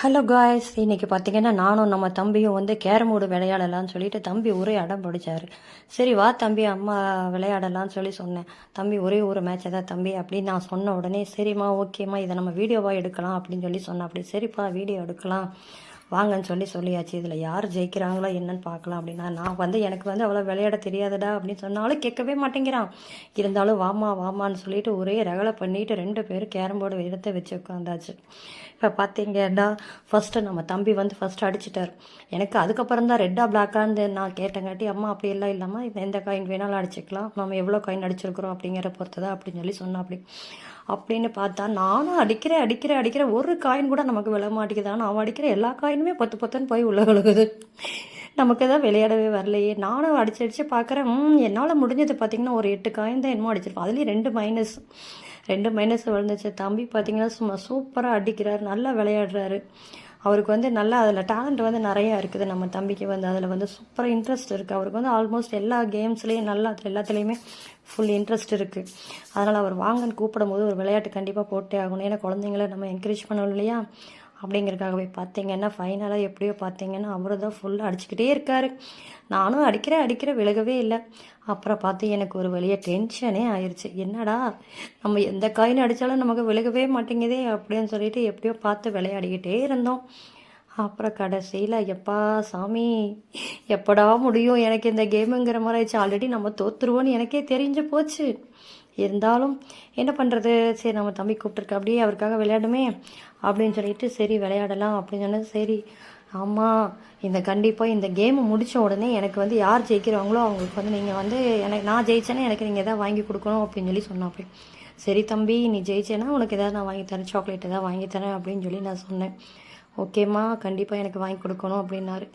Hello guys, இன்றைக்கி பார்த்தீங்கன்னா நானும் நம்ம தம்பியும் வந்து கேரம் போர்டு விளையாடலான்னு சொல்லிட்டு தம்பி ஒரே அடம் பிடிச்சாரு. சரி வா தம்பி அம்மா விளையாடலான்னு சொன்னேன். தம்பி ஒரே ஒரு மேட்ச் தான் தம்பி அப்படின்னு நான் சொன்ன உடனே சரிம்மா ஓகேம்மா இதை நம்ம வீடியோவாக எடுக்கலாம் அப்படின்னு சொன்னேன். அப்படி சரிப்பா வீடியோ எடுக்கலாம் வாங்கன்னு சொல்லியாச்சு. இதில் யார் ஜெயிக்கிறாங்களோ என்னன்னு பார்க்கலாம் அப்படின்னா நான் வந்து எனக்கு வந்து அவ்வளோ விளையாட தெரியாதுடா அப்படின்னு சொன்னாலும் கேட்கவே மாட்டேங்கிறான். இருந்தாலும் வாமா வாமான்னு சொல்லிட்டு ஒரே ரகலை பண்ணிட்டு 2 பேரும் கேரம் போர்டு எடுத்து வச்சு உட்காந்தாச்சு. இப்போ பார்த்தீங்கன்னா ஃபஸ்ட்டு நம்ம தம்பி வந்து ஃபஸ்ட்டு அடிச்சிட்டார். எனக்கு அதுக்கப்புறம் தான் ரெட்டா பிளாக்கான்னு நான் கேட்டங்காட்டி அம்மா அப்படி எல்லாம் இல்லாமல் எந்த காயின் வேணாலும் அடிச்சுக்கலாம், நம்ம எவ்வளோ காயின் அடிச்சிருக்கிறோம் அப்படிங்கிற பொறுத்து தான் அப்படின்னு சொன்னா அப்படின்னு பார்த்தா நானும் அடிக்கிறேன் ஒரு காயின் கூட நமக்கு விழ மாட்டேங்குது. ஆனால் அவன் அடிக்கிற எல்லா காயினுமே பொத்துன்னு போய் உள்ள விழுகுது. நமக்கு தான் விளையாடவே வரலையே. நானும் அடிச்சு பார்க்குறேன். என்னால் முடிஞ்சது பார்த்தீங்கன்னா ஒரு 8 காயின் தான் என்னமோ அடிச்சிருப்போம். அதுலேயும் 2 மைனஸ் விழுந்துச்சு. தம்பி பார்த்தீங்கன்னா சும்மா சூப்பராக அடிக்கிறார், நல்லா விளையாடுறாரு. அவருக்கு வந்து நல்லா அதில் டேலண்ட் வந்து நிறையா இருக்குது. நம்ம தம்பிக்கு வந்து அதில் வந்து சூப்பராக இன்ட்ரெஸ்ட் இருக்குது. அவருக்கு வந்து ஆல்மோஸ்ட் எல்லா கேம்ஸ்லேயும் நல்லா எல்லாத்துலேயுமே ஃபுல் இன்ட்ரெஸ்ட் இருக்குது. அதனால் அவர் வாங்கன்னு கூப்பிடும் போது ஒரு விளையாட்டு கண்டிப்பாக போட்டே ஆகணும். ஏன்னா குழந்தைங்கள நம்ம என்கரேஜ் பண்ணணும் இல்லையா அப்படிங்கிறதுக்காகவே பார்த்தீங்கன்னா ஃபைனலாக எப்படியோ பார்த்தீங்கன்னா அவரு தான் ஃபுல்லாக அடிச்சுக்கிட்டே இருக்கார். நானும் அடிக்கிறேன் விலகவே இல்லை. அப்புறம் பார்த்து எனக்கு ஒரு வழியாக டென்ஷனே ஆயிடுச்சு. என்னடா நம்ம எந்த காயின் அடித்தாலும் நமக்கு விலகவே மாட்டேங்குதே அப்படின்னு சொல்லிட்டு எப்படியோ பார்த்து விளையாடிக்கிட்டே இருந்தோம். அப்புறம் கடைசியில் எப்பா சாமி எப்படா முடியும் எனக்கு இந்த கேமுங்கிற மாதிரி ஆயிடுச்சு. ஆல்ரெடி நம்ம தோற்றுருவோன்னு எனக்கே தெரிஞ்சு போச்சு. இருந்தாலும் என்ன பண்ணுறது, சரி நம்ம தம்பி கூப்பிட்டுருக்க அப்படியே அவருக்காக விளையாடுமே அப்படின்னு சொல்லிட்டு சரி விளையாடலாம் அப்படின்னு சொன்னது. சரி ஆமாம் கண்டிப்பாக இந்த கேமை முடித்த உடனே எனக்கு வந்து யார் ஜெயிக்கிறாங்களோ அவங்களுக்கு வந்து நீங்கள் வந்து எனக்கு நான் ஜெயிச்சேன்னா எனக்கு நீங்கள் எதாவது வாங்கி கொடுக்கணும் அப்படின்னு சொன்னாப்படி. சரி தம்பி நீ ஜெயிச்சேன்னா உனக்கு எதாவது நான் வாங்கி தரேன், சாக்லேட் எதாவது வாங்கி தரேன் அப்படின்னு நான் சொன்னேன். ஓகேம்மா கண்டிப்பாக எனக்கு வாங்கி கொடுக்கணும் அப்படின்னாரு.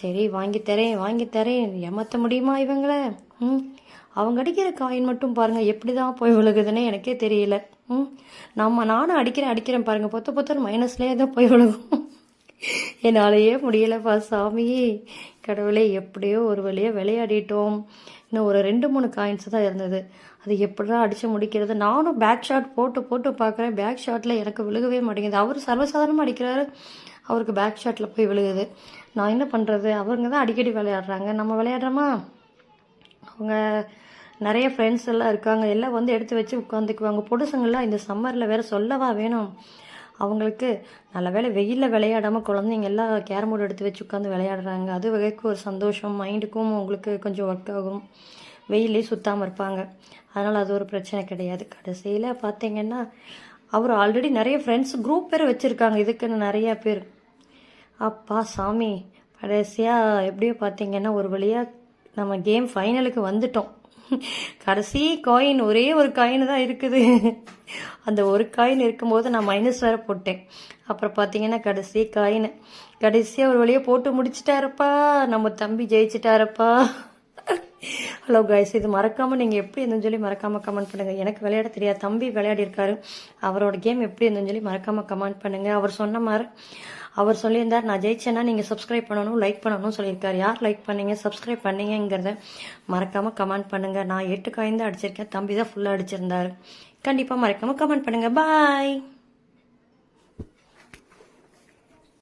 சரி வாங்கி தரேன் ஏமாற்ற முடியுமா இவங்கள? அவங்க அடிக்கிற காயின் மட்டும் பாருங்கள் எப்படி தான் போய் விழுகுதுன்னு எனக்கே தெரியல. நானும் அடிக்கிறேன் பாருங்கள் பொத்தர் மைனஸ்லேயே தான் போய் விழுகும். என்னாலேயே முடியலப்பா சாமி. கடவுளே எப்படியோ ஒரு வழியாக விளையாடிட்டோம். இன்னும் ஒரு 2-3 காயின்ஸ் தான் இருந்தது. அது எப்படிதான் அடித்து முடிக்கிறது. நானும் பேக் ஷாட் போட்டு பார்க்குறேன். பேக் ஷாட்டில் எனக்கு விழுகவே மாட்டேங்குது. அவர் சர்வசாதாரணமாக அடிக்கிறாரு, அவருக்கு பேக் ஷாட்டில் போய் விழுகுது. நான் என்ன பண்ணுறது, அவங்க தான் அடிக்கடி விளையாடுறாங்க, நம்ம விளையாடுறோமா? அவங்க நிறைய ஃப்ரெண்ட்ஸ் எல்லாம் இருக்காங்க, எல்லாம் வந்து எடுத்து வச்சு உட்காந்துக்குவாங்க. பொடுசுங்கள்லாம் இந்த சம்மரில் வேறு சொல்லவா வேணும். அவங்களுக்கு நல்ல வேலை வெயிலில் விளையாடாமல் குழந்தைங்க எல்லாம் கேரம் போர்டு எடுத்து வச்சு உட்காந்து விளையாடுறாங்க. அது வகைக்கு ஒரு சந்தோஷம், மைண்டுக்கும் உங்களுக்கு கொஞ்சம் ஒர்க் ஆகும். வெயிலே சுத்தாமல் இருப்பாங்க, அதனால் அது ஒரு பிரச்சனை கிடையாது. கடைசியில் பார்த்தீங்கன்னா அவர் ஆல்ரெடி நிறைய ஃப்ரெண்ட்ஸ் குரூப் பேர் வச்சுருக்காங்க, இதுக்குன்னு நிறையா பேர். அப்பா சாமி கடைசியாக எப்படியோ பார்த்தீங்கன்னா ஒரு வழியாக நம்ம கேம் ஃபைனலுக்கு வந்துட்டோம். கடைசி காயின் ஒரே ஒரு காயின் தான் இருக்குது. அந்த ஒரு காயின் இருக்கும்போது நான் மைனஸ் வேறு போட்டேன். அப்புறம் பார்த்தீங்கன்னா கடைசியாக ஒரு வழியாக போட்டு முடிச்சிட்டாருப்பா, நம்ம தம்பி ஜெயிச்சிட்டாருப்பா. ஹலோ கைஸ், இது மறக்காமல் நீங்கள் எப்படி இருந்துன்னு மறக்காமல் கமெண்ட் பண்ணுங்கள். எனக்கு விளையாட தெரியாது, தம்பி விளையாடி இருக்காரு, அவரோட கேம் எப்படி இருந்துன்னு மறக்காமல் கமெண்ட் பண்ணுங்கள். அவர் சொன்ன மாதிரி அவர் சொல்லியிருந்தார் நான் ஜெயிச்சேன்னா நீங்கள் சப்ஸ்கிரைப் பண்ணணும், லைக் பண்ணணும்னு சொல்லியிருக்காரு. யார் லைக் பண்ணீங்க சப்ஸ்கிரைப் பண்ணீங்கிறத மறக்காமல் கமெண்ட் பண்ணுங்கள். நான் 8 காயின் தான் அடிச்சிருக்கேன், தம்பி தான் ஃபுல்லாக அடிச்சிருந்தாரு. கண்டிப்பாக மறக்காமல் கமெண்ட் பண்ணுங்கள். பாய்.